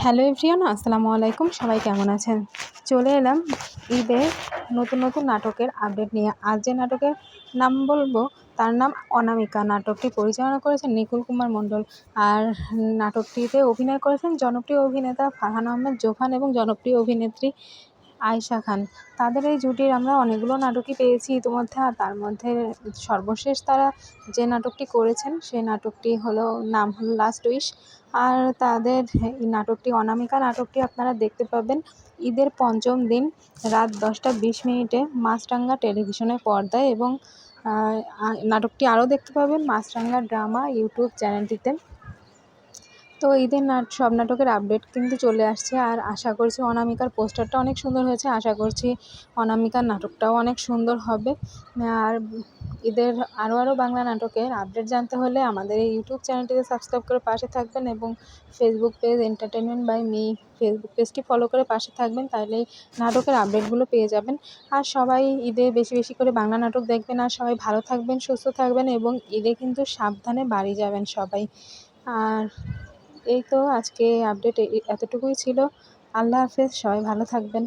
Hello everyone, আসসালামু আলাইকুম। সবাই কেমন আছেন? চলে এলাম ঈদের নতুন নতুন নাটকের আপডেট নিয়ে। আজ যে নাটকের নাম বলবো তার নাম অনামিকা। নাটকটি পরিচালনা করেছেন নিকুল কুমার মণ্ডল। আর নাটকটিতে অভিনয় করেছেন জনপ্রিয় অভিনেতা ফারহান আহমেদ জোখান এবং জনপ্রিয় অভিনেত্রী আয়েশা খান। তাদের এই জুটির আমরা অনেকগুলো নাটকই পেয়েছি ইতিমধ্যে। আর তার মধ্যে সর্বশেষ তারা যে নাটকটি করেছেন সেই নাটকটি নাম হলো লাস্ট উইশ। আর তাদের এই নাটকটি অনামিকা নাটকটি আপনারা দেখতে পাবেন ঈদের পঞ্চম দিন রাত 10টা 20 মিনিটে মাছরাঙা টেলিভিশনের পর্দায়, এবং নাটকটি আরও দেখতে পাবেন মাছরাঙা ড্রামা ইউটিউব চ্যানেলটিতে। তো ঈদের সব নাটকের আপডেট কিন্তু চলে আসছে। আর আশা করছি অনামিকার পোস্টারটা অনেক সুন্দর হয়েছে। আশা করছি অনামিকার নাটকটাও অনেক সুন্দর হবে। আর ঈদের আরও বাংলা নাটকের আপডেট জানতে হলে আমাদের এই ইউটিউব চ্যানেলটিকে সাবস্ক্রাইব করে পাশে থাকবেন, এবং Facebook page entertainment by me Facebook পেজটি ফলো করে পাশে থাকবেন। তাহলেই নাটকের আপডেটগুলো পেয়ে যাবেন। আর সবাই ঈদে বেশি বেশি করে বাংলা নাটক দেখবেন। আর সবাই ভালো থাকবেন, সুস্থ থাকবেন, এবং ঈদে কিন্তু সাবধানে বাড়ি যাবেন সবাই। আর এই তো আজকে আপডেট এতটুকুই ছিল। আল্লাহ হাফেজ, সবাই ভালো থাকবেন।